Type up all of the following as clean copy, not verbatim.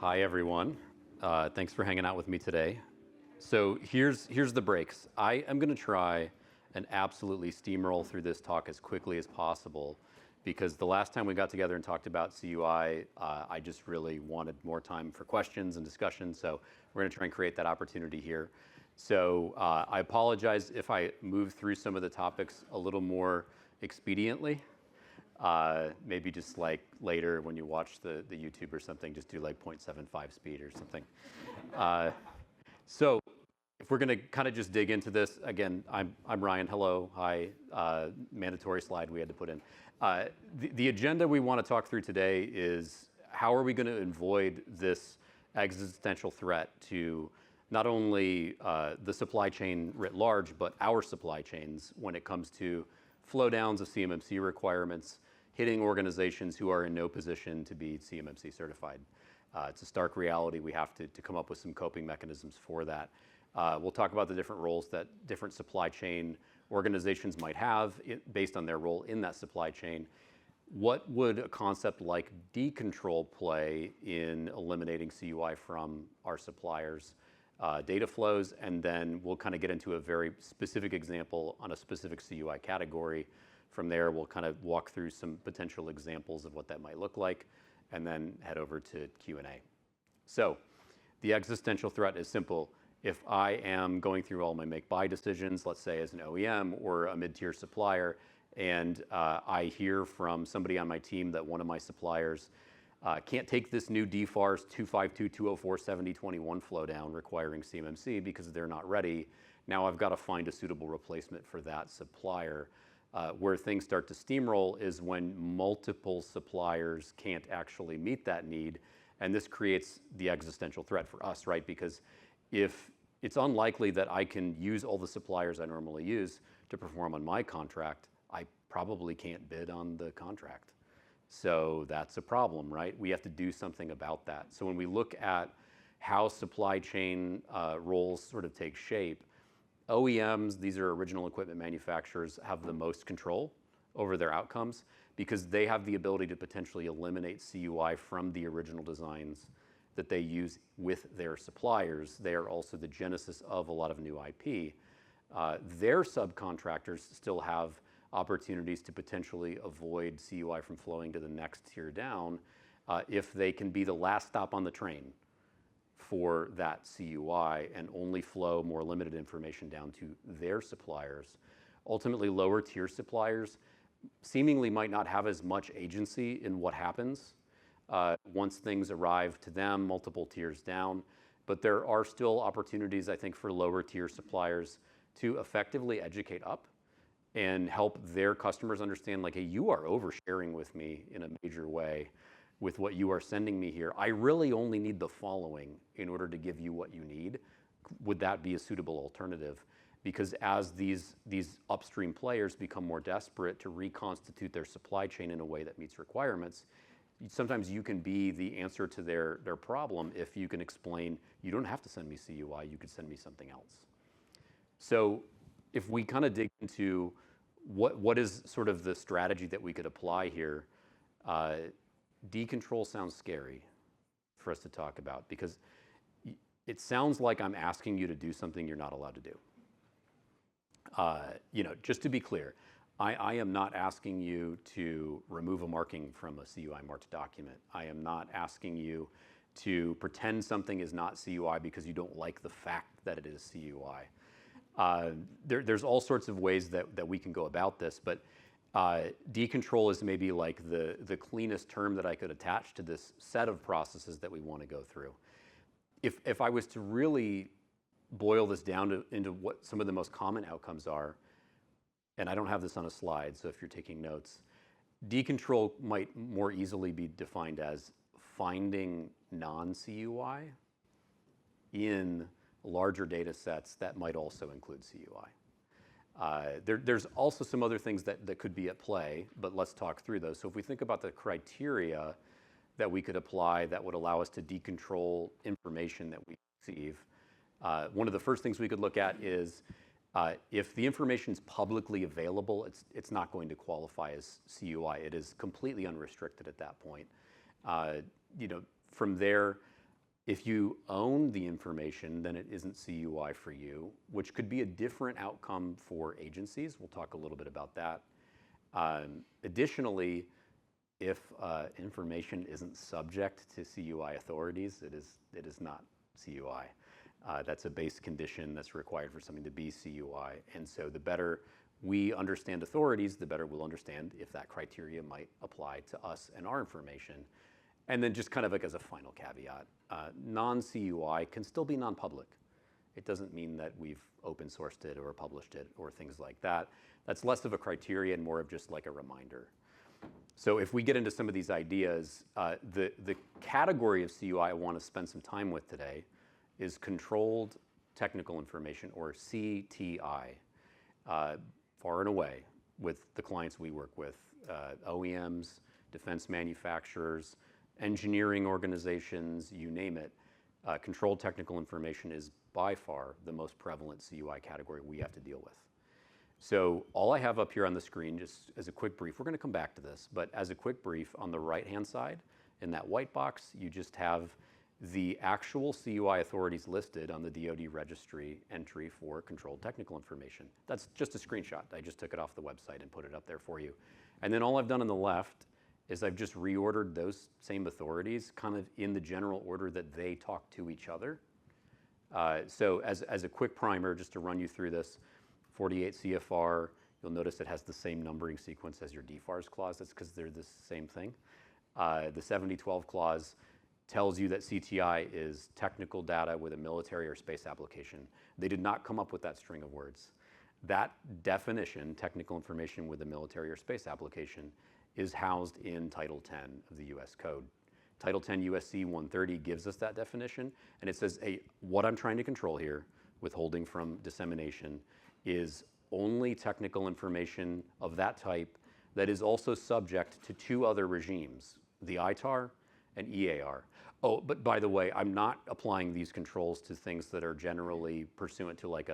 Hi, everyone. Thanks for hanging out with me today. So here's the breaks. I am going to try and absolutely steamroll through this talk as quickly as possible because the last time we got together and talked about CUI, I just really wanted more time for questions and discussion. So we're going to try and create that opportunity here. So I apologize if I move through some of the topics a little more expediently. Maybe just like later when you watch the YouTube or something, just do like 0.75 speed or something. So if we're going to kind of just dig into this, again, I'm Ryan. Hello. Hi. Mandatory slide we had to put in. The agenda we want to talk through today is how are we going to avoid this existential threat to not only the supply chain writ large, but our supply chains when it comes to flow downs of CMMC requirements, hitting organizations who are in no position to be CMMC certified. It's a stark reality. We have to come up with some coping mechanisms for that. We'll talk about the different roles that different supply chain organizations might have based on their role in that supply chain. What would a concept like decontrol play in eliminating CUI from our suppliers' data flows? And then we'll kind of get into a very specific example on a specific CUI category. From there, we'll kind of walk through some potential examples of what that might look like, and then head over to Q&A. So the existential threat is simple. If I am going through all my make-buy decisions, let's say as an OEM or a mid-tier supplier, and I hear from somebody on my team that one of my suppliers can't take this new DFARS 252.204.7021 flow down requiring CMMC because they're not ready, now I've got to find a suitable replacement for that supplier. Where things start to steamroll is when multiple suppliers can't actually meet that need, and this creates the existential threat for us, right? Because if it's unlikely that I can use all the suppliers I normally use to perform on my contract, I probably can't bid on the contract. So that's a problem, right? We have to do something about that. So when we look at how supply chain roles sort of take shape, OEMs, these are original equipment manufacturers, have the most control over their outcomes because they have the ability to potentially eliminate CUI from the original designs that they use with their suppliers. They are also the genesis of a lot of new IP. Their subcontractors still have opportunities to potentially avoid CUI from flowing to the next tier down if they can be the last stop on the train for that CUI and only flow more limited information down to their suppliers. Ultimately, lower tier suppliers seemingly might not have as much agency in what happens once things arrive to them multiple tiers down. But there are still opportunities, I think, for lower tier suppliers to effectively educate up and help their customers understand, like, hey, you are oversharing with me in a major way with what you are sending me here. I really only need the following in order to give you what you need. Would that be a suitable alternative? Because as these upstream players become more desperate to reconstitute their supply chain in a way that meets requirements, sometimes you can be the answer to their problem if you can explain, you don't have to send me CUI, you could send me something else. So if we kind of dig into what is sort of the strategy that we could apply here, decontrol sounds scary for us to talk about because it sounds like I'm asking you to do something you're not allowed to do. Just to be clear, I am not asking you to remove a marking from a CUI marked document. I am not asking you to pretend something is not CUI because you don't like the fact that it is CUI. There's all sorts of ways that we can go about this, but decontrol is maybe like the cleanest term that I could attach to this set of processes that we want to go through. If I was to really boil this down into what some of the most common outcomes are, and I don't have this on a slide, so if you're taking notes, decontrol might more easily be defined as finding non-CUI in larger data sets that might also include CUI. There's also some other things that could be at play, but let's talk through those. So if we think about the criteria that we could apply that would allow us to decontrol information that we receive, one of the first things we could look at is if the information is publicly available, it's not going to qualify as CUI. It is completely unrestricted at that point. From there, If you own the information, then it isn't CUI for you, which could be a different outcome for agencies. We'll talk a little bit about that. Additionally, if information isn't subject to CUI authorities, it is not CUI. That's a base condition that's required for something to be CUI. And so the better we understand authorities, the better we'll understand if that criteria might apply to us and our information. And then just kind of like as a final caveat, non-CUI can still be non-public. It doesn't mean that we've open sourced it or published it or things like that. That's less of a criteria and more of just like a reminder. So if we get into some of these ideas, the category of CUI I want to spend some time with today is Controlled Technical Information, or CTI. Far and away with the clients we work with, OEMs, defense manufacturers, engineering organizations, you name it, Controlled Technical Information is by far the most prevalent CUI category we have to deal with. So all I have up here on the screen, just as a quick brief, we're going to come back to this, but as a quick brief, on the right-hand side, in that white box, you just have the actual CUI authorities listed on the DoD registry entry for Controlled Technical Information. That's just a screenshot. I just took it off the website and put it up there for you. And then all I've done on the left is I've just reordered those same authorities kind of in the general order that they talk to each other. So as a quick primer, just to run you through this, 48 CFR, you'll notice it has the same numbering sequence as your DFARS clause. That's because they're the same thing. The 7012 clause tells you that CTI is technical data with a military or space application. They did not come up with that string of words. That definition, technical information with a military or space application, is housed in Title 10 of the US Code. Title 10 USC 130 gives us that definition, and it says, hey, what I'm trying to control here, withholding from dissemination, is only technical information of that type that is also subject to two other regimes, the ITAR and EAR. Oh, but by the way, I'm not applying these controls to things that are generally pursuant to like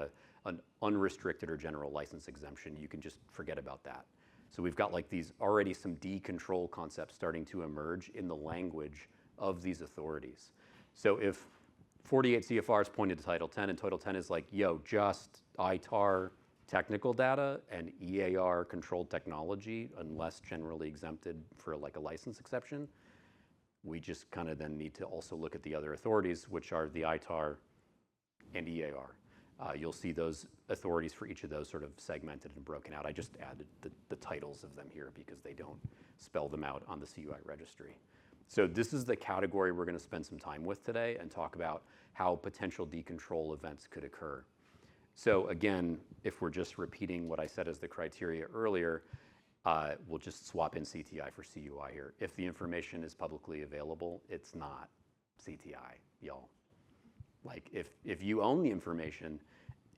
an unrestricted or general license exemption. You can just forget about that. So we've got like these already some decontrol concepts starting to emerge in the language of these authorities. So if 48 CFR is pointed to Title 10 and Title 10 is like, yo, just ITAR technical data and EAR controlled technology, unless generally exempted for like a license exception, we just kind of then need to also look at the other authorities, which are the ITAR and EAR. You'll see those authorities for each of those sort of segmented and broken out. I just added the titles of them here because they don't spell them out on the CUI registry. So this is the category we're going to spend some time with today and talk about how potential decontrol events could occur. So again, if we're just repeating what I said as the criteria earlier, we'll just swap in CTI for CUI here. If the information is publicly available, it's not CTI, y'all. Like if you own the information,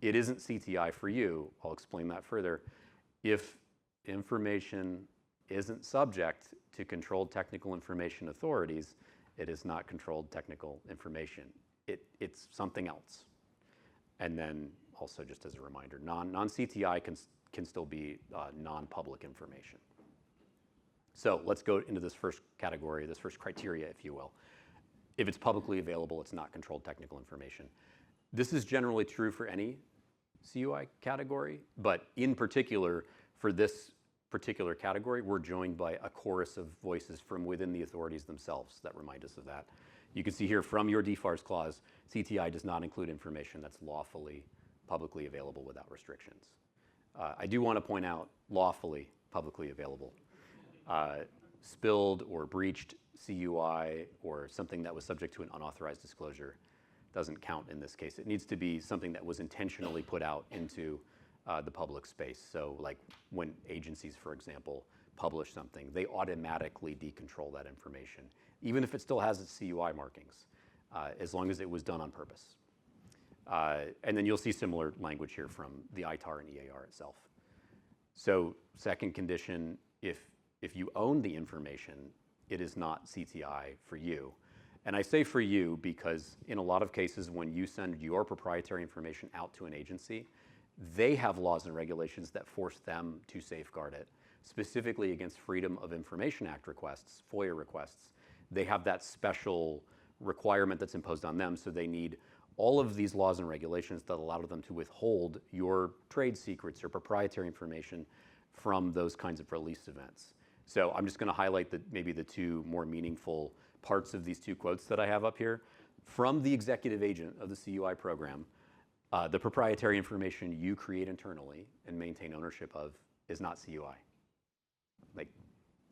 it isn't CTI for you. I'll explain that further. If information isn't subject to Controlled Technical Information authorities, it is not Controlled Technical Information. It's something else. And then also just as a reminder, non-CTI can still be non-public information. So let's go into this first category, this first criteria, if you will. If it's publicly available, it's not Controlled Technical Information. This is generally true for any CUI category, but in particular, for this particular category, we're joined by a chorus of voices from within the authorities themselves that remind us of that. You can see here from your DFARS clause, CTI does not include information that's lawfully publicly available without restrictions. I do want to point out lawfully publicly available. Spilled or breached CUI or something that was subject to an unauthorized disclosure doesn't count in this case. It needs to be something that was intentionally put out into the public space. So like when agencies, for example, publish something, they automatically decontrol that information, even if it still has its CUI markings, as long as it was done on purpose. And then you'll see similar language here from the ITAR and EAR itself. So second condition, if you own the information, it is not CTI for you. And I say for you because in a lot of cases when you send your proprietary information out to an agency, they have laws and regulations that force them to safeguard it, specifically against Freedom of Information Act requests, FOIA requests. They have that special requirement that's imposed on them. So they need all of these laws and regulations that allow them to withhold your trade secrets or proprietary information from those kinds of release events. So I'm just going to highlight maybe the two more meaningful parts of these two quotes that I have up here. From the executive agent of the CUI program, the proprietary information you create internally and maintain ownership of is not CUI. Like,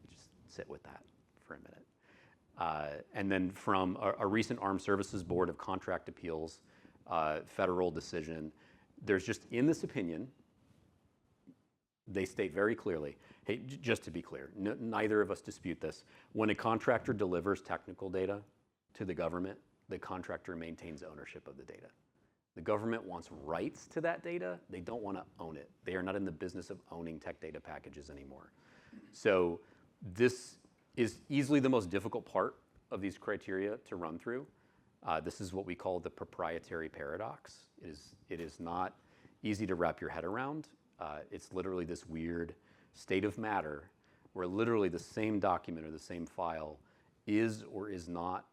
just sit with that for a minute. And then from a recent Armed Services Board of Contract Appeals federal decision, there's just, in this opinion, they state very clearly, hey, just to be clear, neither of us dispute this. When a contractor delivers technical data to the government, the contractor maintains ownership of the data. The government wants rights to that data. They don't want to own it. They are not in the business of owning tech data packages anymore. So this is easily the most difficult part of these criteria to run through. This is what we call the proprietary paradox. It is not easy to wrap your head around. It's literally this weird state of matter where literally the same document or the same file is or is not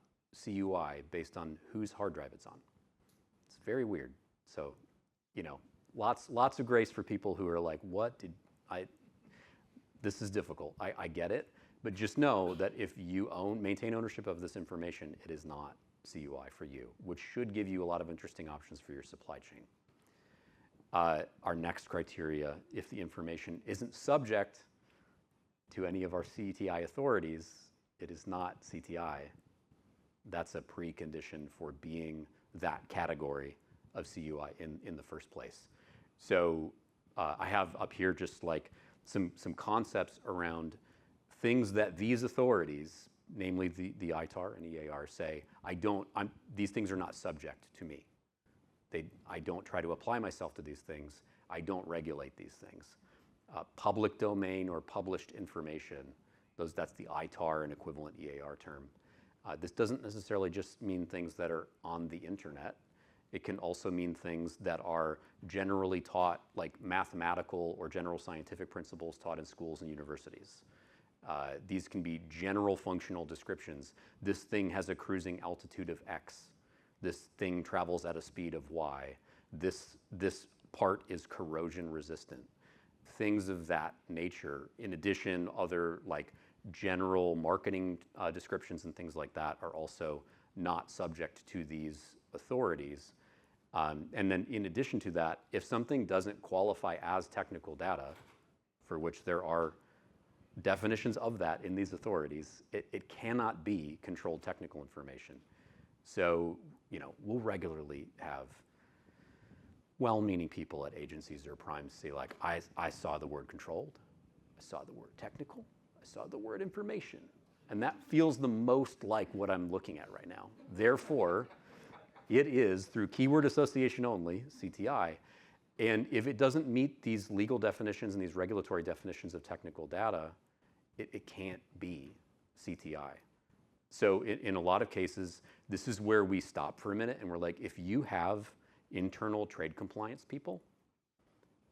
CUI based on whose hard drive it's on. It's very weird. So, you know, lots of grace for people who are like, what did I, this is difficult. I get it, but just know that if you maintain ownership of this information, it is not CUI for you, which should give you a lot of interesting options for your supply chain. Our next criteria, if the information isn't subject to any of our CTI authorities, it is not CTI. That's a precondition for being that category of CUI in the first place. So I have up here just like some concepts around things that these authorities, namely the ITAR and EAR, say, these things are not subject to me. I don't try to apply myself to these things. I don't regulate these things. Public domain or published information, that's the ITAR and equivalent EAR term. This doesn't necessarily just mean things that are on the internet. It can also mean things that are generally taught, like mathematical or general scientific principles taught in schools and universities. These can be general functional descriptions. This thing has a cruising altitude of X. This thing travels at a speed of Y. This part is corrosion resistant. Things of that nature. In addition, other like general marketing descriptions and things like that are also not subject to these authorities. And then in addition to that, if something doesn't qualify as technical data, for which there are definitions of that in these authorities, it cannot be controlled technical information. So, you know, we'll regularly have well-meaning people at agencies or primes say like, I saw the word controlled, I saw the word technical, I saw the word information. And that feels the most like what I'm looking at right now. Therefore, it is through keyword association only, CTI. And if it doesn't meet these legal definitions and these regulatory definitions of technical data, it can't be CTI. So in a lot of cases, this is where we stop for a minute and we're like, if you have internal trade compliance people,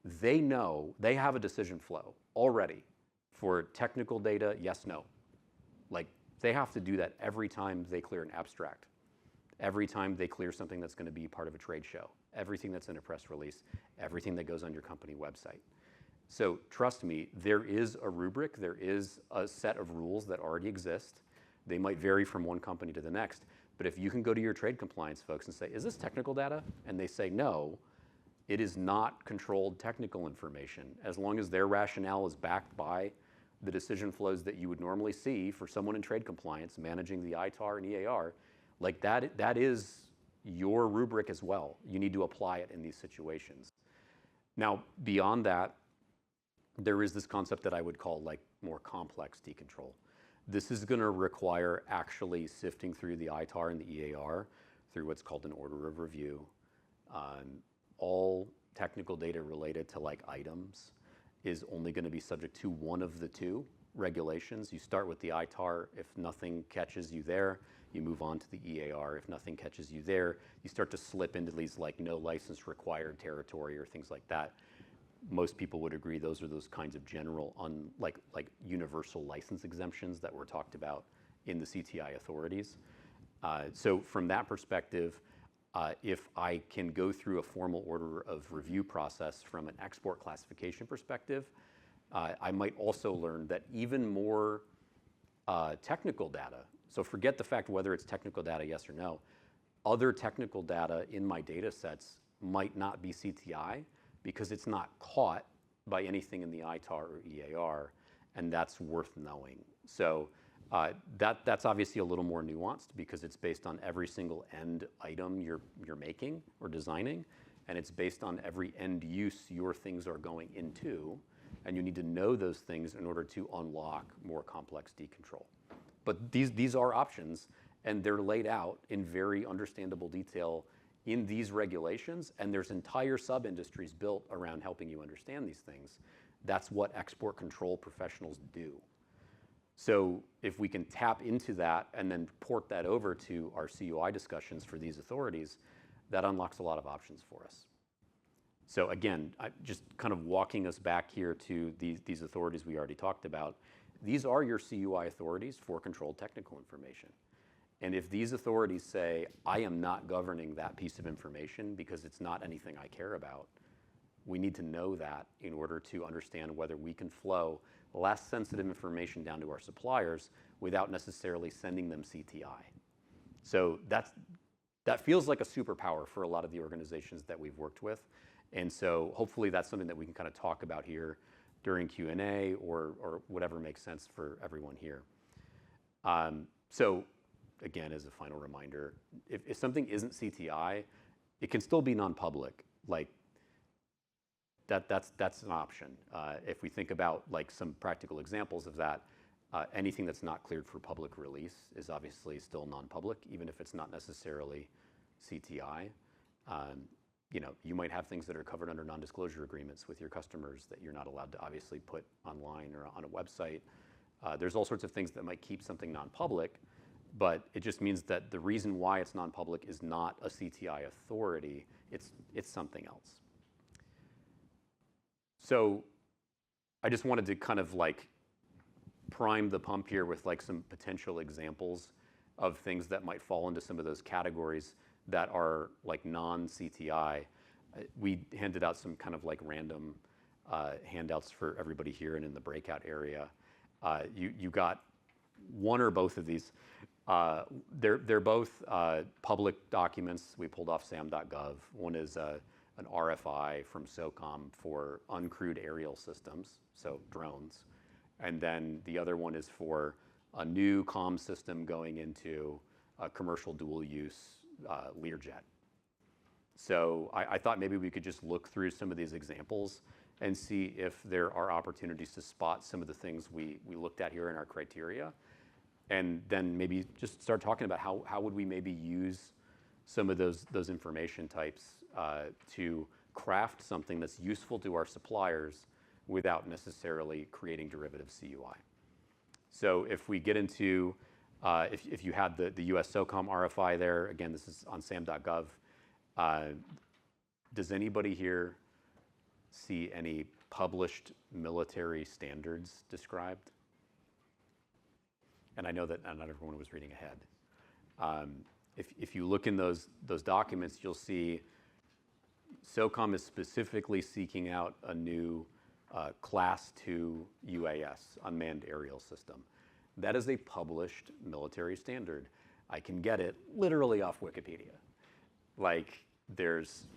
they know, they have a decision flow already for technical data, yes, no. Like they have to do that every time they clear an abstract, every time they clear something that's going to be part of a trade show, everything that's in a press release, everything that goes on your company website. So trust me, there is a rubric, there is a set of rules that already exist. They might vary from one company to the next, but if you can go to your trade compliance folks and say, is this technical data? And they say no, it is not controlled technical information. As long as their rationale is backed by the decision flows that you would normally see for someone in trade compliance managing the ITAR and EAR, like that is your rubric as well. You need to apply it in these situations. Now, beyond that, there is this concept that I would call like more complex decontrol. This is going to require actually sifting through the ITAR and the EAR through what's called an order of review. All technical data related to like items is only going to be subject to one of the two regulations. You start with the ITAR. If nothing catches you there, you move on to the EAR. If nothing catches you there, you start to slip into these like no license required territory or things like that. Most people would agree those are those kinds of general, like universal license exemptions that were talked about in the CTI authorities. So from that perspective, if I can go through a formal order of review process from an export classification perspective, I might also learn that even more technical data, so forget the fact whether it's technical data, yes or no, other technical data in my data sets might not be CTI because it's not caught by anything in the ITAR or EAR, and that's worth knowing. So that's obviously a little more nuanced because it's based on every single end item you're making or designing, and it's based on every end use your things are going into, and you need to know those things in order to unlock more complex decontrol. But these are options, and they're laid out in very understandable detail in these regulations, and there's entire sub-industries built around helping you understand these things. That's what export control professionals do. So if we can tap into that and then port that over to our CUI discussions for these authorities, that unlocks a lot of options for us. So again, just kind of walking us back here to these authorities we already talked about. These are your CUI authorities for controlled technical information. And if these authorities say, I am not governing that piece of information because it's not anything I care about, we need to know that in order to understand whether we can flow less sensitive information down to our suppliers without necessarily sending them CTI. So that feels like a superpower for a lot of the organizations that we've worked with. And so hopefully that's something that we can kind of talk about here during Q&A or whatever makes sense for everyone here. So again, as a final reminder, if something isn't CTI, it can still be non-public. Like that's an option. If we think about like some practical examples of that, anything that's not cleared for public release is obviously still non-public, even if it's not necessarily CTI. You know, you might have things that are covered under non-disclosure agreements with your customers that you're not allowed to obviously put online or on a website. There's all sorts of things that might keep something non-public, but it just means that the reason why it's non-public is not a CTI authority, it's something else. So I just wanted to kind of like prime the pump here with like some potential examples of things that might fall into some of those categories that are like non-CTI. We handed out some kind of like random handouts for everybody here and in the breakout area. You got one or both of these. They're both public documents we pulled off sam.gov. One is an RFI from SOCOM for uncrewed aerial systems, so drones. And then the other one is for a new comm system going into a commercial dual use Learjet. So I thought maybe we could just look through some of these examples and see if there are opportunities to spot some of the things we looked at here in our criteria. And then maybe just start talking about how would we maybe use some of those information types to craft something that's useful to our suppliers without necessarily creating derivative CUI. So if we get into, if you had the US SOCOM RFI there, again, this is on sam.gov. Does anybody here see any published military standards described? And I know that not everyone was reading ahead. If you look in those documents, you'll see SOCOM is specifically seeking out a new Class 2 UAS, unmanned aerial system. That is a published military standard. I can get it literally off Wikipedia. Like there's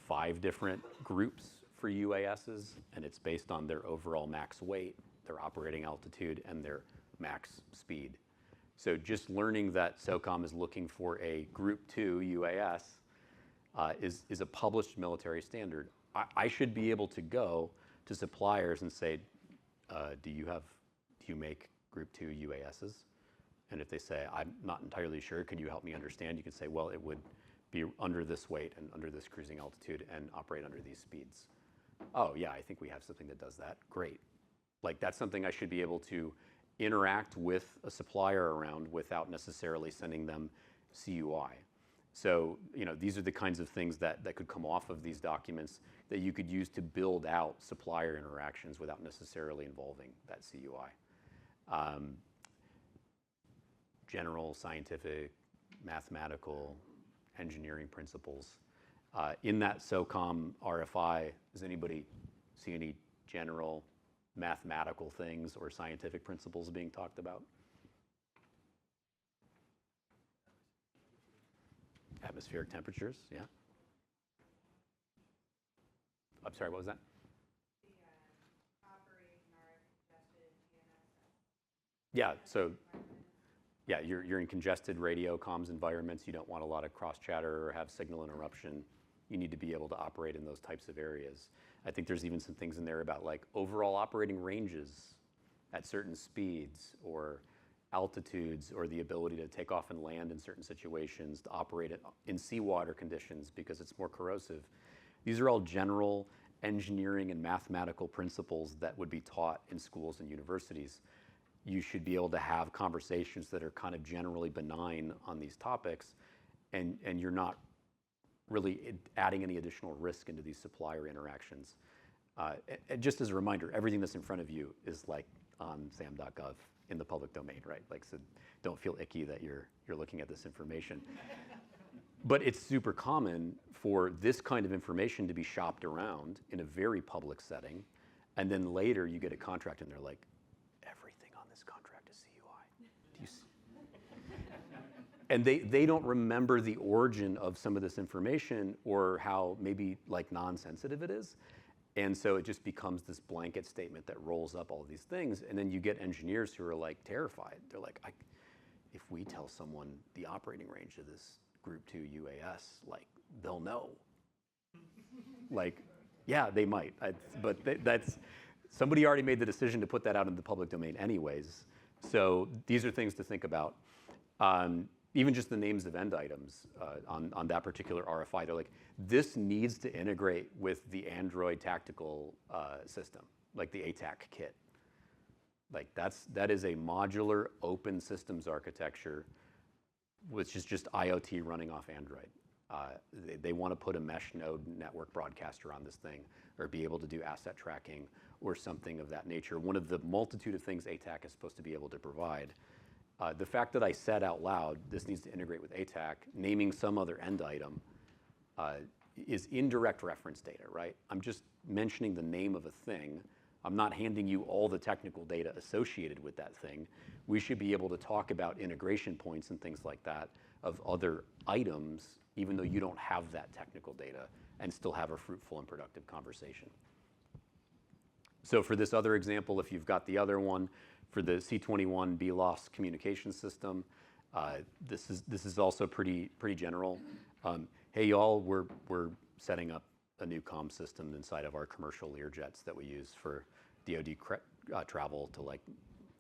5 different groups for UASs, and it's based on their overall max weight, their operating altitude, and their max speed. So just learning that SOCOM is looking for a Group 2 UAS is a published military standard. I should be able to go to suppliers and say, do you make Group 2 UASs? And if they say, I'm not entirely sure, can you help me understand? You can say, well, it would be under this weight and under this cruising altitude and operate under these speeds. Oh yeah, I think we have something that does that. Great. Like that's something I should be able to interact with a supplier around without necessarily sending them CUI. So, you know, these are the kinds of things that could come off of these documents that you could use to build out supplier interactions without necessarily involving that CUI. General scientific, mathematical engineering principles. In that SOCOM RFI, does anybody see any general mathematical things or scientific principles being talked about? Atmospheric temperatures, yeah. I'm sorry, what was that? Yeah, so yeah, you're in congested radio comms environments. You don't want a lot of cross chatter or have signal interruption. You need to be able to operate in those types of areas. I think there's even some things in there about like overall operating ranges at certain speeds or altitudes, or the ability to take off and land in certain situations, to operate in seawater conditions because it's more corrosive. These are all general engineering and mathematical principles that would be taught in schools and universities. You should be able to have conversations that are kind of generally benign on these topics, and you're not really adding any additional risk into these supplier interactions. And just as a reminder, everything that's in front of you is like on sam.gov in the public domain, right? Like, so don't feel icky that you're looking at this information. But it's super common for this kind of information to be shopped around in a very public setting, and then later you get a contract and they're like, everything on this contract is CUI. Do you see? And they don't remember the origin of some of this information or how maybe like non-sensitive it is. And so it just becomes this blanket statement that rolls up all of these things. And then you get engineers who are like terrified. They're like, if we tell someone the operating range of this Group 2 UAS, like they'll know. Like, yeah, they might. But that's, somebody already made the decision to put that out in the public domain anyways. So these are things to think about. Even just the names of end items on that particular RFI, they're like, this needs to integrate with the Android tactical system, like the ATAC kit. Like that is a modular open systems architecture, which is just IoT running off Android. They want to put a mesh node network broadcaster on this thing, or be able to do asset tracking or something of that nature. One of the multitude of things ATAC is supposed to be able to provide. The fact that I said out loud, this needs to integrate with ATAC, naming some other end item, is indirect reference data, right? I'm just mentioning the name of a thing. I'm not handing you all the technical data associated with that thing. We should be able to talk about integration points and things like that of other items, even though you don't have that technical data, and still have a fruitful and productive conversation. So for this other example, if you've got the other one, for the C21 BLOS communication system, this is also pretty general. Hey y'all, we're setting up a new comm system inside of our commercial Learjets that we use for DoD travel to like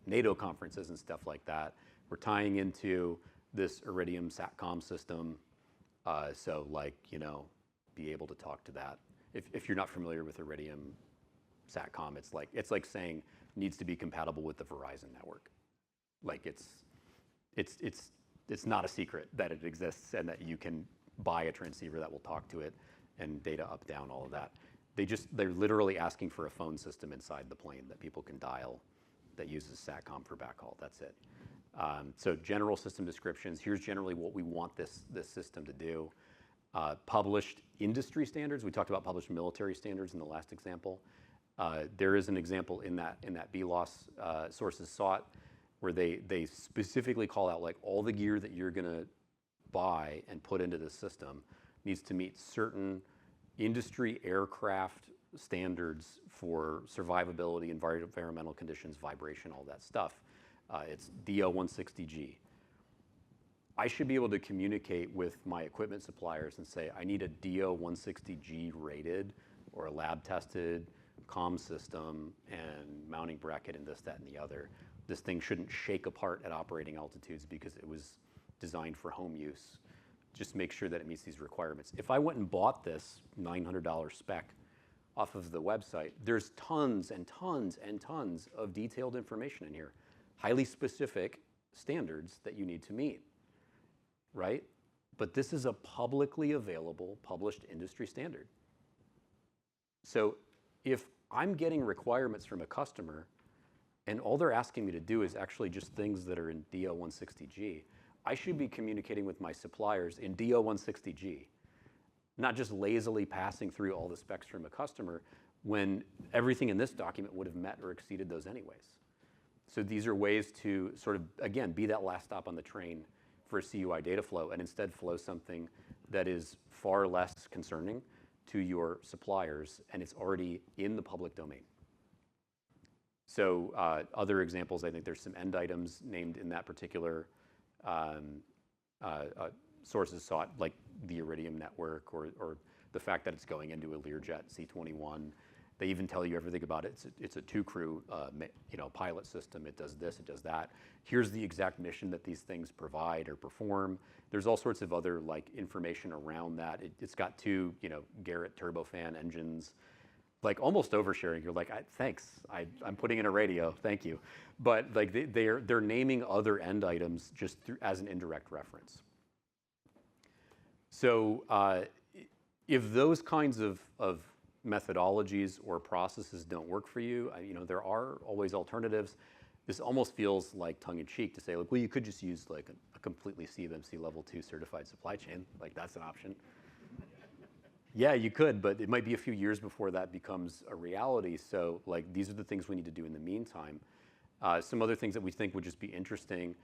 NATO conferences and stuff like that. We're tying into this Iridium SATCOM system, so like, you know, be able to talk to that. If you're not familiar with Iridium SATCOM, it's like saying needs to be compatible with the Verizon network. Like it's not a secret that it exists and that you can buy a transceiver that will talk to it and data up, down, all of that. They're literally asking for a phone system inside the plane that people can dial that uses SATCOM for backhaul. That's it. So general system descriptions. Here's generally what we want this system to do. Published industry standards. We talked about published military standards in the last example. There is an example in that BLOS sources sought where they specifically call out like all the gear that you're going to buy and put into the system needs to meet certain industry aircraft standards for survivability, environmental conditions, vibration, all that stuff. It's DO-160G. I should be able to communicate with my equipment suppliers and say, I need a DO-160G rated or a lab tested comm system and mounting bracket and this, that, and the other. This thing shouldn't shake apart at operating altitudes because it was designed for home use. Just make sure that it meets these requirements. If I went and bought this $900 spec off of the website, there's tons and tons and tons of detailed information in here, highly specific standards that you need to meet, right? But this is a publicly available, published industry standard. So if I'm getting requirements from a customer and all they're asking me to do is actually just things that are in DO-160G, I should be communicating with my suppliers in DO160G, not just lazily passing through all the specs from a customer when everything in this document would have met or exceeded those anyways. So these are ways to sort of, again, be that last stop on the train for a CUI data flow and instead flow something that is far less concerning to your suppliers and it's already in the public domain. So other examples, I think there's some end items named in that particular sources sought, like the Iridium network or the fact that it's going into a Learjet C-21. They even tell you everything about it. It's a two-crew pilot system. It does this, it does that. Here's the exact mission that these things provide or perform. There's all sorts of other like information around that. It's got two Garrett turbofan engines, like almost oversharing. You're like, thanks, I'm putting in a radio, thank you. But like they're naming other end items just as an indirect reference. So if those kinds of methodologies or processes don't work for you, there are always alternatives. This almost feels like tongue-in-cheek to say, like, well, you could just use like a completely CMMC Level 2 certified supply chain. Like, that's an option. Yeah, you could, but it might be a few years before that becomes a reality. So like, these are the things we need to do in the meantime. Some other things that we think would just be interesting,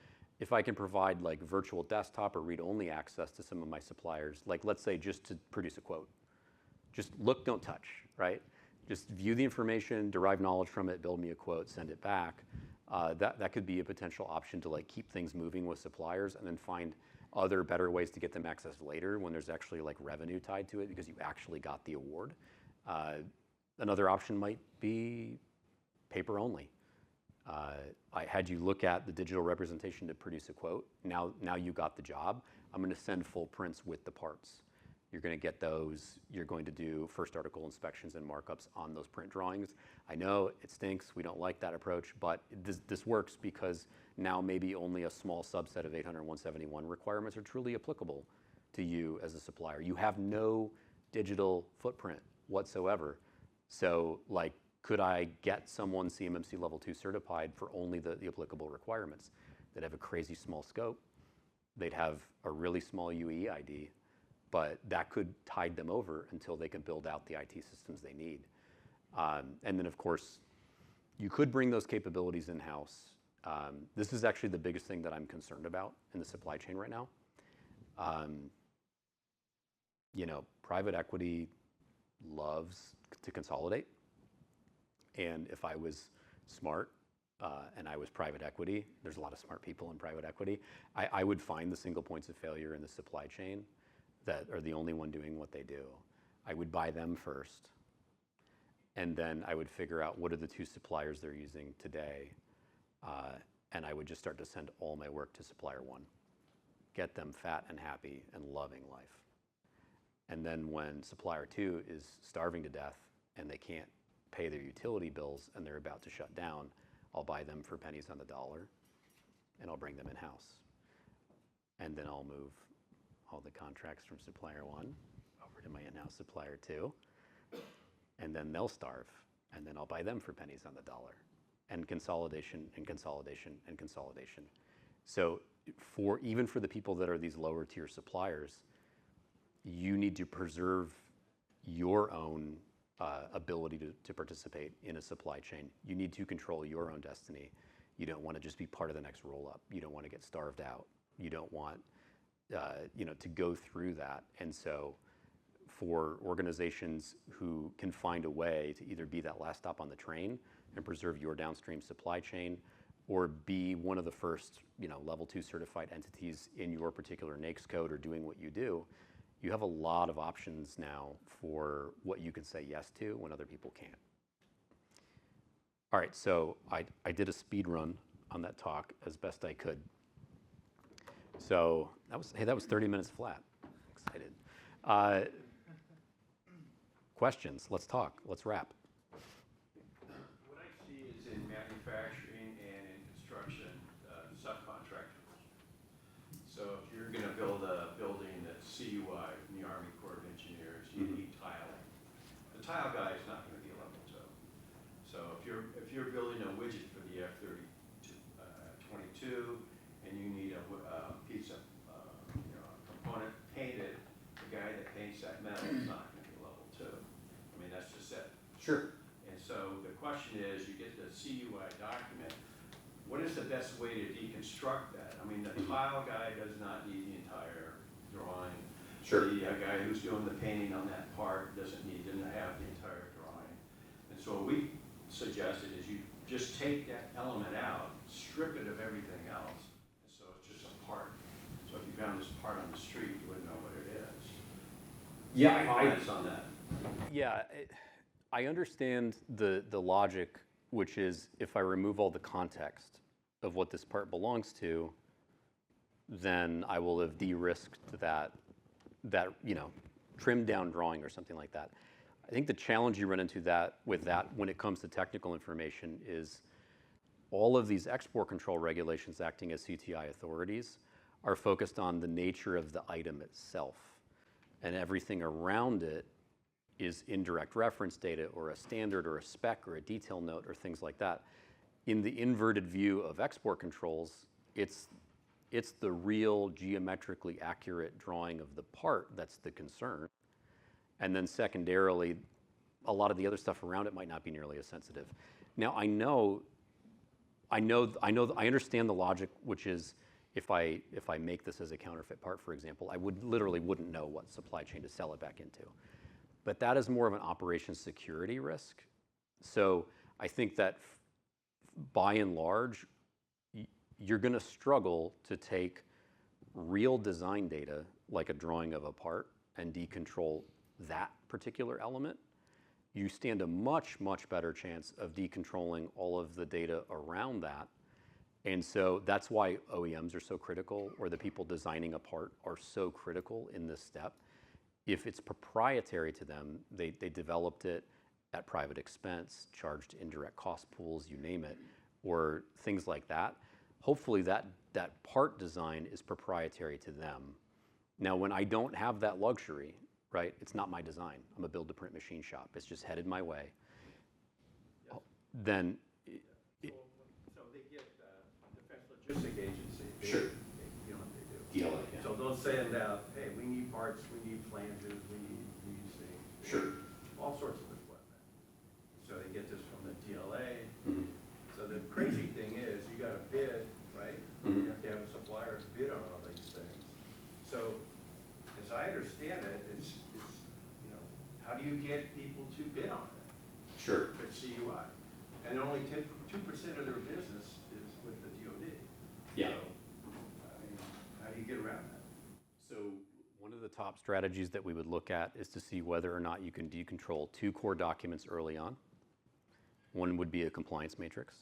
if I can provide like virtual desktop or read-only access to some of my suppliers, like let's say just to produce a quote. Just look, don't touch, right? Just view the information, derive knowledge from it, build me a quote, send it back. That could be a potential option to like keep things moving with suppliers and then find other better ways to get them accessed later when there's actually like revenue tied to it because you actually got the award. Another option might be paper only. I had you look at the digital representation to produce a quote. Now you got the job. I'm going to send full prints with the parts. You're going to get those. You're going to do first article inspections and markups on those print drawings. I know it stinks. We don't like that approach, but this works because now maybe only a small subset of 800-171 requirements are truly applicable to you as a supplier. You have no digital footprint whatsoever. So like, could I get someone CMMC Level 2 certified for only the applicable requirements? They'd have a crazy small scope. They'd have a really small UE ID. But that could tide them over until they can build out the IT systems they need. And then, of course, you could bring those capabilities in-house. This is actually the biggest thing that I'm concerned about in the supply chain right now. Private equity loves to consolidate. And if I was smart and I was private equity, there's a lot of smart people in private equity, I would find the single points of failure in the supply chain that are the only one doing what they do. I would buy them first, and then I would figure out what are the two suppliers they're using today, and I would just start to send all my work to supplier one, get them fat and happy and loving life. And then when supplier two is starving to death and they can't pay their utility bills and they're about to shut down, I'll buy them for pennies on the dollar, and I'll bring them in-house. And then I'll move all the contracts from supplier one over to my in-house supplier two, and then they'll starve, and then I'll buy them for pennies on the dollar, and consolidation and consolidation and consolidation. So even for the people that are these lower tier suppliers, you need to preserve your own ability to participate in a supply chain. You need to control your own destiny. You don't want to just be part of the next roll-up. You don't want to get starved out. You don't want to go through that. And so for organizations who can find a way to either be that last stop on the train and preserve your downstream supply chain, or be one of the first level 2 certified entities in your particular NAICS code or doing what you do, you have a lot of options now for what you can say yes to when other people can't. All right, so I did a speed run on that talk as best I could. So that was 30 minutes flat. Excited. Questions? Let's talk. Let's wrap. What I see is in manufacturing and in construction, subcontractors. So if you're going to build a building that's CUI from the Army Corps of Engineers, you need tiling. The tile guy is not going to be a level 2. So if you're building a widget for the F-22 and you need a piece of construct that. I mean, the tile guy does not need the entire drawing. Sure. The guy who's doing the painting on that part didn't have the entire drawing. And so what we suggested is you just take that element out, strip it of everything else, and so it's just a part. So if you found this part on the street, you wouldn't know what it is. Yeah, Comments on that? Yeah, I understand the logic, which is if I remove all the context of what this part belongs to, then I will have de-risked that trimmed down drawing or something like that. I think the challenge you run into with that when it comes to technical information is all of these export control regulations acting as CTI authorities are focused on the nature of the item itself, and everything around it is indirect reference data or a standard or a spec or a detail note or things like that. In the inverted view of export controls, it's the real geometrically accurate drawing of the part that's the concern. And then secondarily, a lot of the other stuff around it might not be nearly as sensitive. Now I understand the logic, which is if I make this as a counterfeit part, for example, I wouldn't know what supply chain to sell it back into. But that is more of an operations security risk. So I think that by and large, you're going to struggle to take real design data, like a drawing of a part, and decontrol that particular element. You stand a much, much better chance of decontrolling all of the data around that. And so that's why OEMs are so critical, or the people designing a part are so critical in this step. If it's proprietary to them, they developed it at private expense, charged indirect cost pools, you name it, or things like that. Hopefully that part design is proprietary to them. Now, when I don't have that luxury, right, it's not my design. I'm a build-to-print machine shop. It's just headed my way. Yes. Then, so they get Defense Logistic Agency. Sure. You know what they do. DLA, yeah. So they'll send out, hey, we need parts, we need flanges, we need these things. Sure. All sorts of equipment. So they get this from the DLA. Mm-hmm. So the crazy thing is, you got to bid, right? Mm-hmm. You have to have a supplier bid on all these things. So, as I understand it, it's how do you get people to bid on it? Sure. With CUI, and only 2% of their business is with the DoD. Yeah. So, I mean, how do you get around that? So one of the top strategies that we would look at is to see whether or not you can decontrol 2 core documents early on. One would be a compliance matrix,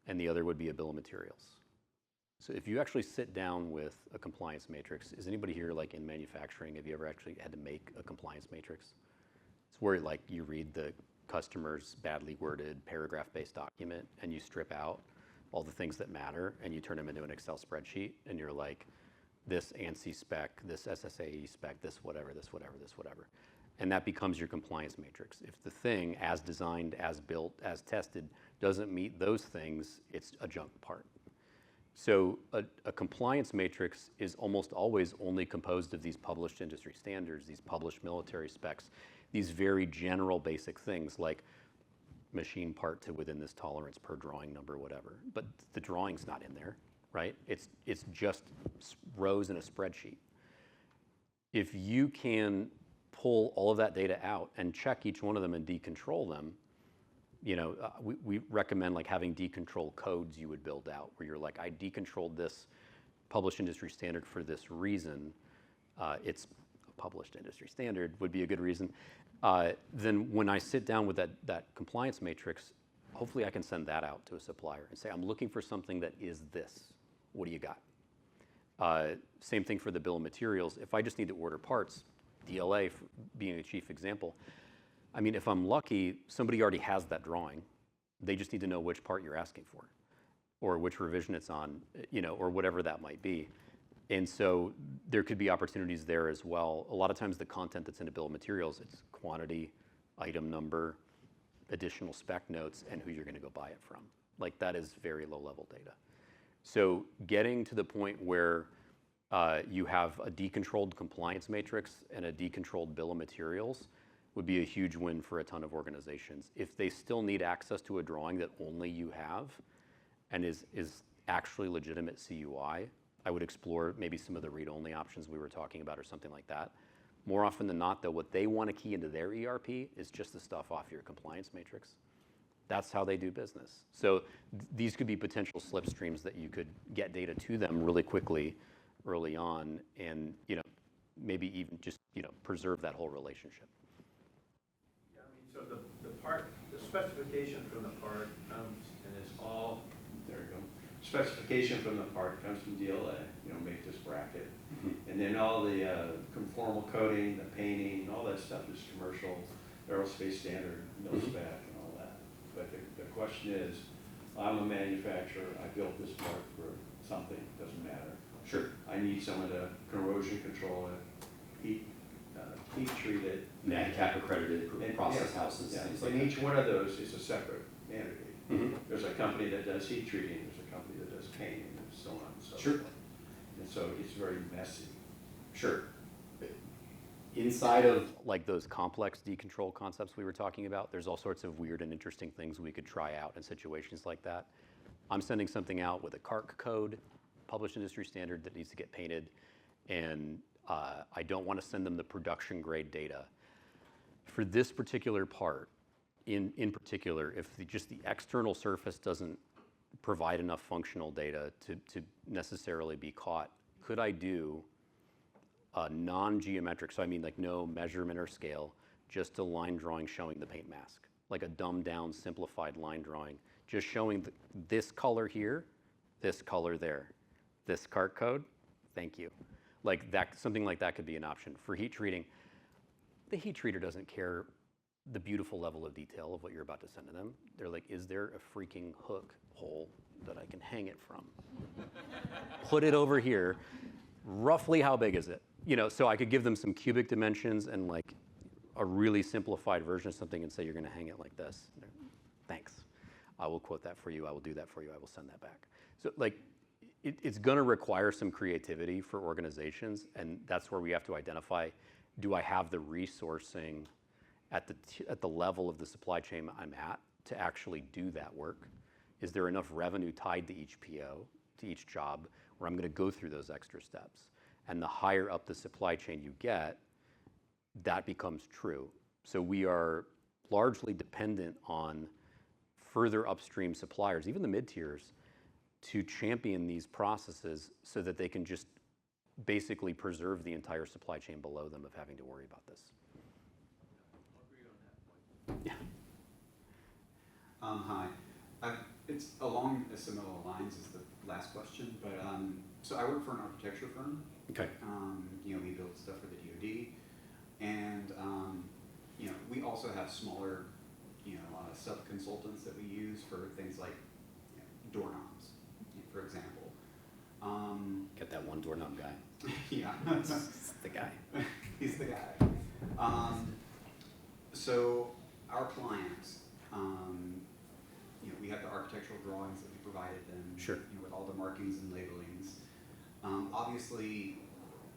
and the other would be a bill of materials. So if you actually sit down with a compliance matrix, is anybody here like in manufacturing, have you ever actually had to make a compliance matrix? It's where like you read the customer's badly worded paragraph-based document and you strip out all the things that matter and you turn them into an Excel spreadsheet and you're like, this ANSI spec, this SSAE spec, this whatever, this whatever, this whatever. And that becomes your compliance matrix. If the thing, as designed, as built, as tested, doesn't meet those things, it's a junk part. So a compliance matrix is almost always only composed of these published industry standards, these published military specs, these very general basic things like machine part to within this tolerance per drawing number, whatever. But the drawing's not in there, right? It's just rows in a spreadsheet. If you can pull all of that data out and check each one of them and decontrol them, we recommend like having decontrol codes you would build out where you're like, I decontrolled this published industry standard for this reason. It's a published industry standard would be a good reason. Then when I sit down with that compliance matrix, hopefully I can send that out to a supplier and say, I'm looking for something that is this. What do you got? Same thing for the bill of materials. If I just need to order parts, DLA being a chief example, I mean, if I'm lucky, somebody already has that drawing. They just need to know which part you're asking for or which revision it's on, or whatever that might be. And so there could be opportunities there as well. A lot of times the content that's in a bill of materials, it's quantity, item number, additional spec notes, and who you're going to go buy it from. Like that is very low level data. So getting to the point where you have a decontrolled compliance matrix and a decontrolled bill of materials would be a huge win for a ton of organizations. If they still need access to a drawing that only you have and is actually legitimate CUI, I would explore maybe some of the read-only options we were talking about or something like that. More often than not, though, what they want to key into their ERP is just the stuff off your compliance matrix. That's how they do business. So these could be potential slipstreams that you could get data to them really quickly early on and, maybe even just, preserve that whole relationship. Yeah, I mean, so the specification from the part comes and it's all, there you go. Specification from the part comes from DLA, make this bracket. Mm-hmm. And then all the conformal coding, the painting, all that stuff is commercial, aerospace standard, mil spec and all that. But the question is, I'm a manufacturer, I built this part for something, doesn't matter. Sure. I need someone to corrosion control it, heat treat it. NADCAP accredited process houses, Yeah, things like and that. each one of those is a separate entity. Mm-hmm. There's a company that does heat treating, there's a company that does painting, and so on and so Sure. forth. And so it's very messy. Sure. Inside of like those complex decontrol concepts we were talking about, there's all sorts of weird and interesting things we could try out in situations like that. I'm sending something out with a CARC code, published industry standard that needs to get painted, and I don't want to send them the production grade data. For this particular part, in particular, if just the external surface doesn't provide enough functional data to necessarily be caught, could I do a non-geometric, so I mean like no measurement or scale, just a line drawing showing the paint mask, like a dumbed down, simplified line drawing, just showing this color here, this color there, this CART code, thank you. Like that, something like that could be an option. For heat treating, the heat treater doesn't care the beautiful level of detail of what you're about to send to them. They're like, is there a freaking hook hole that I can hang it from? Put it over here. Roughly how big is it? So I could give them some cubic dimensions and like a really simplified version of something and say, you're going to hang it like this. Thanks. I will quote that for you. I will do that for you. I will send that back. So like, it's going to require some creativity for organizations, and that's where we have to identify, do I have the resourcing at the level of the supply chain I'm at to actually do that work? Is there enough revenue tied to each PO, to each job, where I'm going to go through those extra steps? And the higher up the supply chain you get, that becomes true. So we are largely dependent on further upstream suppliers, even the mid-tiers, to champion these processes so that they can just basically preserve the entire supply chain below them of having to worry about this. I'll agree on that point. Yeah. Hi. It's along a similar lines as the last question, but so I work for an architecture firm. Okay. We build stuff for the DoD, and we also have smaller, sub-consultants that we use for things like doorknobs, for example. Get that one doorknob guy. Yeah. That's the guy. He's the guy. So our clients, we have the architectural drawings that we provided them, Sure. With all the markings and labelings. Obviously,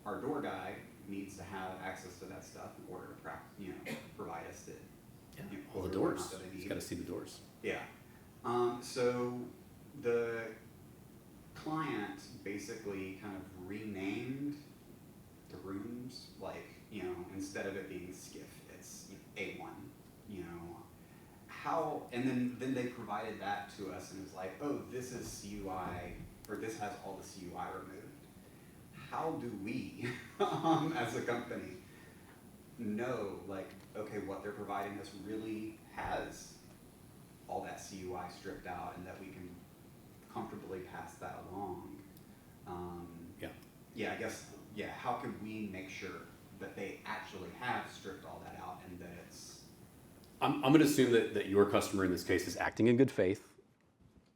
our door guy needs to have access to that stuff in order to provide us the All the doors doors. that I He's need. got to see the doors. Yeah. So the client basically kind of renamed the rooms, like, instead of it being skiff, it's A1, How, and then they provided that to us and it was like, oh, this is CUI, or this has all the CUI removed. How do we, as a company, know, like, okay, what they're providing us really has all that CUI stripped out and that we can comfortably pass that along? I guess, how can we make sure that they actually have stripped all that out and that it's... I'm going to assume that your customer in this case is acting in good faith,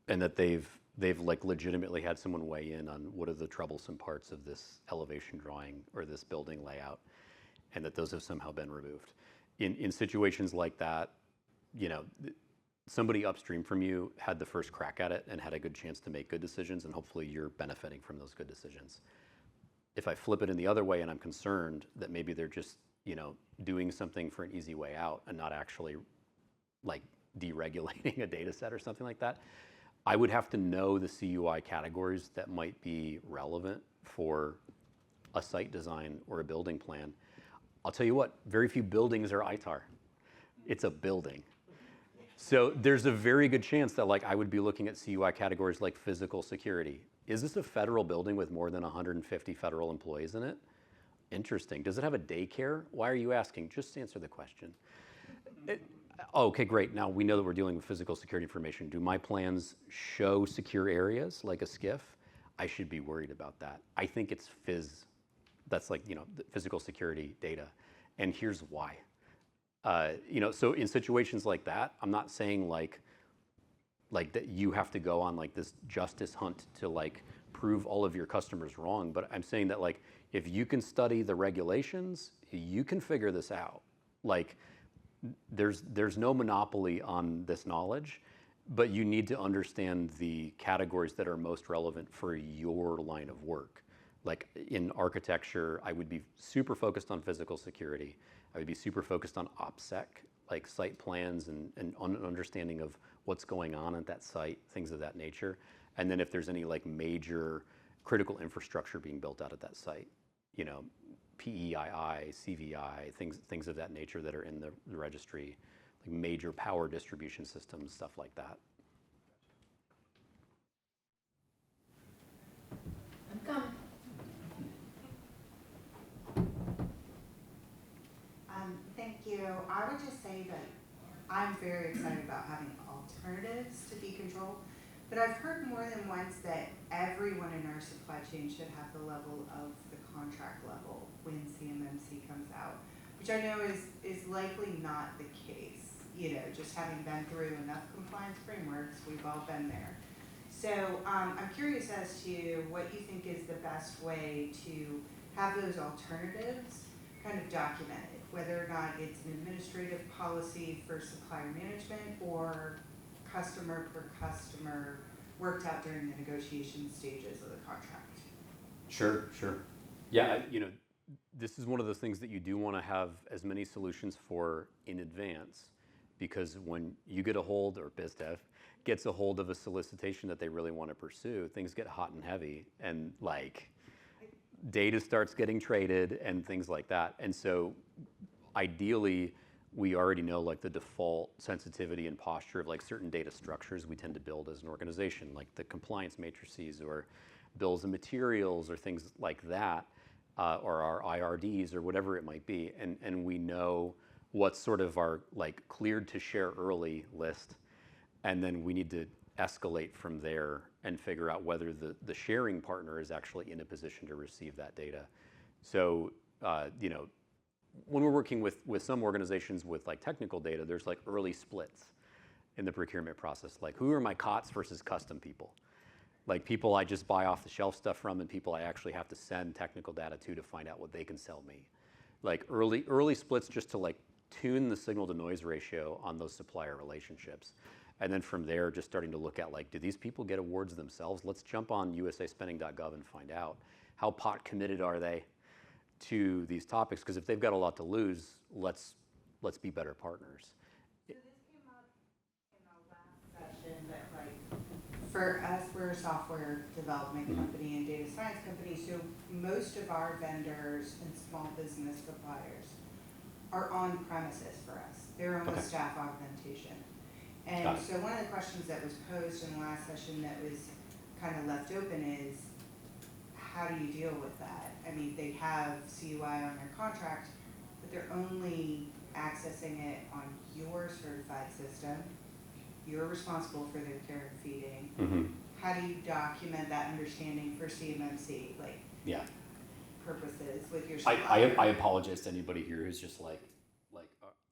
and that they've like legitimately had someone weigh in on what are the troublesome parts of this elevation drawing or this building layout, and that those have somehow been removed. In situations like that, somebody upstream from you had the first crack at it and had a good chance to make good decisions, and hopefully you're benefiting from those good decisions. If I flip it in the other way and I'm concerned that maybe they're just, doing something for an easy way out and not actually like deregulating a data set or something like that, I would have to know the CUI categories that might be relevant for a site design or a building plan. I'll tell you what, very few buildings are ITAR. It's a building. So there's a very good chance that like I would be looking at CUI categories like physical security. Is this a federal building with more than 150 federal employees in it? Interesting. Does it have a daycare? Why are you asking? Just answer the question. Okay, great. Now we know that we're dealing with physical security information. Do my plans show secure areas like a SCIF? I should be worried about that. I think it's phys. That's like, the physical security data. And here's why. So in situations like that, I'm not saying like that you have to go on like this justice hunt to like prove all of your customers wrong, but I'm saying that like if you can study the regulations, you can figure this out. Like there's no monopoly on this knowledge, but you need to understand the categories that are most relevant for your line of work. Like in architecture, I would be super focused on physical security. I would be super focused on OPSEC, like site plans and understanding of what's going on at that site, things of that nature. And then if there's any like major critical infrastructure being built out at that site, PEII, CVI, things of that nature that are in the registry, like major power distribution systems, stuff like that. I'm coming. Thank you. I would just say that I'm very excited about having alternatives to decontrol, but I've heard more than once that everyone in our supply chain should have the level of the contract level when CMMC comes out, which I know is likely not the case. Just having been through enough compliance frameworks, we've all been there. So I'm curious as to what you think is the best way to have those alternatives kind of documented, whether or not it's an administrative policy for supplier management or customer per customer worked out during the negotiation stages of the contract. Sure. Yeah, this is one of those things that you do want to have as many solutions for in advance, because when you get a hold, or BizDev gets a hold of a solicitation that they really want to pursue, things get hot and heavy, and like data starts getting traded and things like that. And so ideally, we already know like the default sensitivity and posture of like certain data structures we tend to build as an organization, like the compliance matrices or bills of materials or things like that, or our IRDs or whatever it might be. And we know what's sort of our like cleared to share early list. And then we need to escalate from there and figure out whether the sharing partner is actually in a position to receive that data. So, when we're working with some organizations with like technical data, there's like early splits in the procurement process. Like who are my COTS versus custom people? Like people I just buy off the shelf stuff from and people I actually have to send technical data to find out what they can sell me. Like early splits just to like tune the signal to noise ratio on those supplier relationships. And then from there, just starting to look at like, do these people get awards themselves? Let's jump on usaspending.gov and find out how pot committed are they to these topics, because if they've got a lot to lose, let's be better partners. So this came up in our last session that like for us, we're a software development company and data science company, so most of our vendors and small business suppliers are on premises for us. They're almost staff augmentation. And so one of the questions that was posed in the last session that was kind of left open is, how do you deal with that? I mean, they have CUI on their contract, but they're only accessing it on your certified system. You're responsible for their care and feeding. Mm-hmm. How do you document that understanding for CMMC, purposes with your supplier? I apologize to anybody here who's just like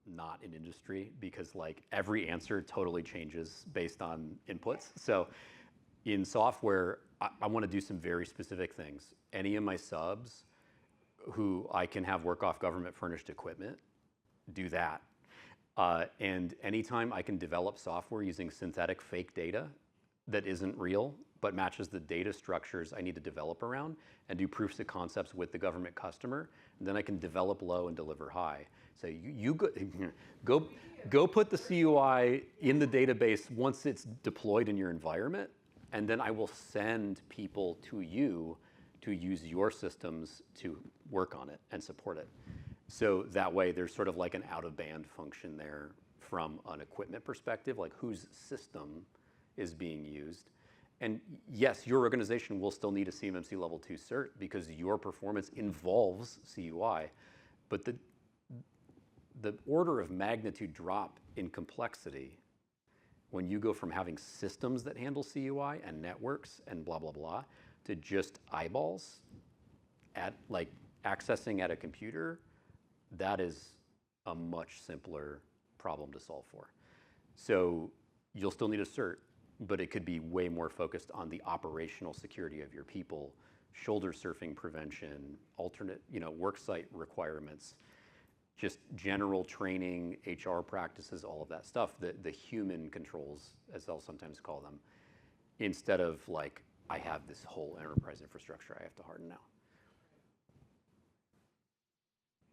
not in industry, because like every answer totally changes based on inputs. So in software, I want to do some very specific things. Any of my subs who I can have work off government furnished equipment, do that. And anytime I can develop software using synthetic fake data that isn't real, but matches the data structures I need to develop around and do proofs of concepts with the government customer. And then I can develop low and deliver high. So you go put the CUI in the database once it's deployed in your environment, and then I will send people to you to use your systems to work on it and support it. So that way there's sort of like an out-of-band function there from an equipment perspective, like whose system is being used. And yes, your organization will still need a CMMC Level 2 cert because your performance involves CUI, but the order of magnitude drop in complexity when you go from having systems that handle CUI and networks and blah, blah, blah, to just eyeballs at like accessing at a computer, that is a much simpler problem to solve for. So you'll still need a cert, but it could be way more focused on the operational security of your people, shoulder surfing prevention, alternate, work site requirements, just general training, HR practices, all of that stuff, the human controls, as I'll sometimes call them, instead of like, I have this whole enterprise infrastructure I have to harden now.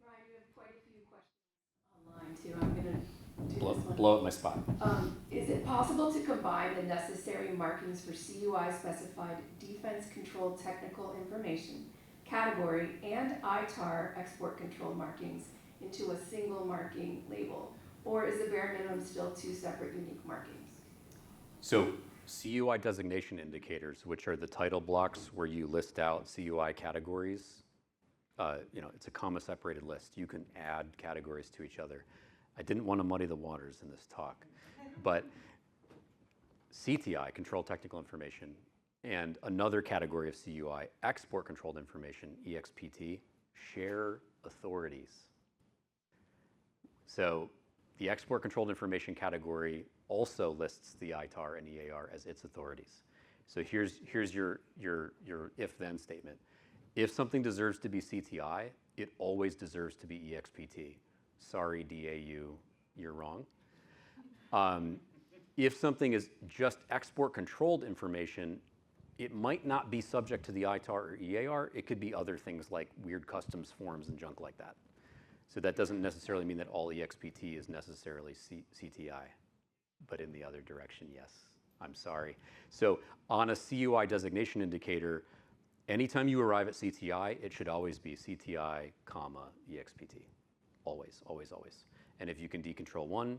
Ryan, you have quite a few questions online too. I'm going to do this one. Blow up my spot. Is it possible to combine the necessary markings for CUI specified defense controlled technical information category and ITAR export control markings into a single marking label? Or is the bare minimum still two separate unique markings? So CUI designation indicators, which are the title blocks where you list out CUI categories, it's a comma separated list. You can add categories to each other. I didn't want to muddy the waters in this talk, but CTI, Controlled Technical Information, and another category of CUI, Export Controlled Information, EXPT, share authorities. So the Export Controlled Information category also lists the ITAR and EAR as its authorities. So here's your if-then statement. If something deserves to be CTI, it always deserves to be EXPT. Sorry, DAU, you're wrong. If something is just export controlled information, it might not be subject to the ITAR or EAR. It could be other things like weird customs forms and junk like that. So that doesn't necessarily mean that all EXPT is necessarily CTI, but in the other direction, yes. I'm sorry. So on a CUI designation indicator, anytime you arrive at CTI, it should always be CTI, comma, EXPT. Always, always, always. And if you can decontrol one,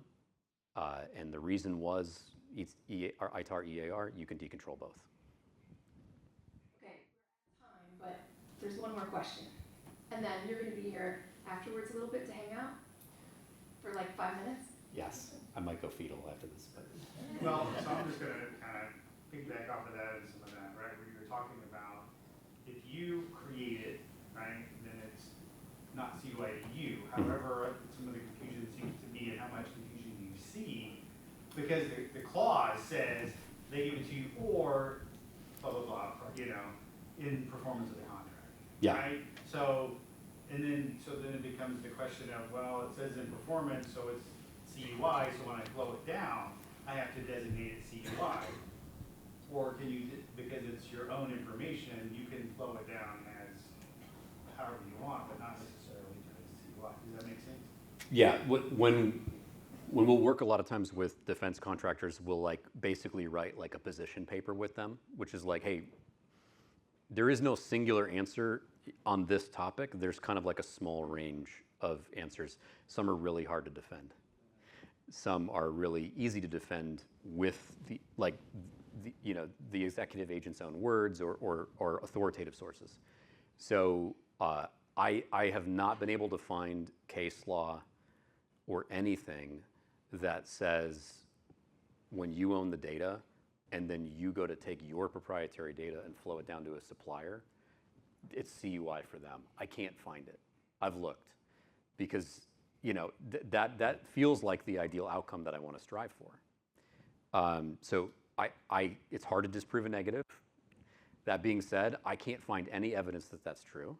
and the reason was ITAR, EAR, you can decontrol both. Okay, we're out of time, but there's one more question. And then you're going to be here afterwards a little bit to hang out for like 5 minutes? Yes, I might go fetal after this. But. Well, so I'm just going to kind of piggyback off of that and some of that, right? Where you were talking about if you create it, right, then it's not CUI to you. However, some of the confusion seems to be and how much confusion you see, because the clause says they give it to you or blah, blah, blah, in performance of the contract. Yeah. Right? So then it becomes the question of, well, it says in performance, so it's CUI, so when I flow it down, I have to designate it CUI. Or can you, because it's your own information, you can flow it down as however you want, but not necessarily as CUI. Does that make sense? Yeah, when we'll work a lot of times with defense contractors, we'll like basically write like a position paper with them, which is like, hey, there is no singular answer on this topic. There's kind of like a small range of answers. Some are really hard to defend. Some are really easy to defend with the executive agent's own words or authoritative sources. So I have not been able to find case law or anything that says when you own the data and then you go to take your proprietary data and flow it down to a supplier, it's CUI for them. I can't find it. I've looked because that feels like the ideal outcome that I want to strive for. So it's hard to disprove a negative. That being said, I can't find any evidence that that's true.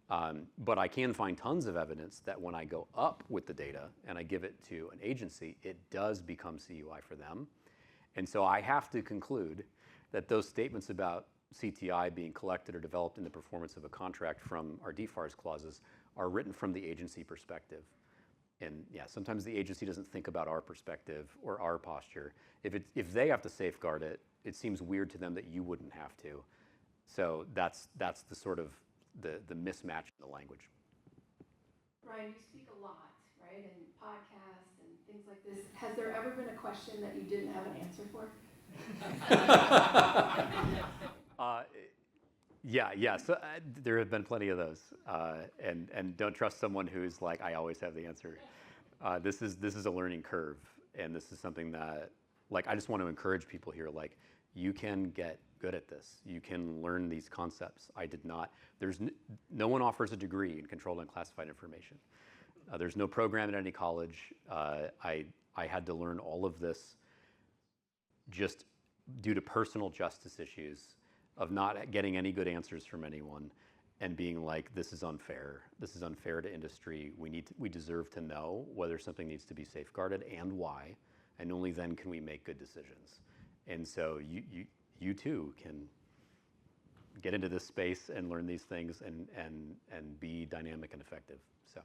But I can find tons of evidence that when I go up with the data and I give it to an agency, it does become CUI for them. And so I have to conclude that those statements about CTI being collected or developed in the performance of a contract from our DFARS clauses are written from the agency perspective. And yeah, sometimes the agency doesn't think about our perspective or our posture. If they have to safeguard it, it seems weird to them that you wouldn't have to. So that's the sort of the mismatch in the language. Ryan, you speak a lot, right, in podcasts and things like this. Has there ever been a question that you didn't have an answer for? Yeah. So there have been plenty of those, and don't trust someone who's like, I always have the answer. This is a learning curve, and this is something that, like, I just want to encourage people here. Like, you can get good at this. You can learn these concepts. I did not. No one offers a degree in controlled unclassified information. There's no program at any college. I had to learn all of this just due to personal justice issues of not getting any good answers from anyone and being like, this is unfair. This is unfair to industry. We deserve to know whether something needs to be safeguarded and why, and only then can we make good decisions. And so you too can get into this space and learn these things and be dynamic and effective. So.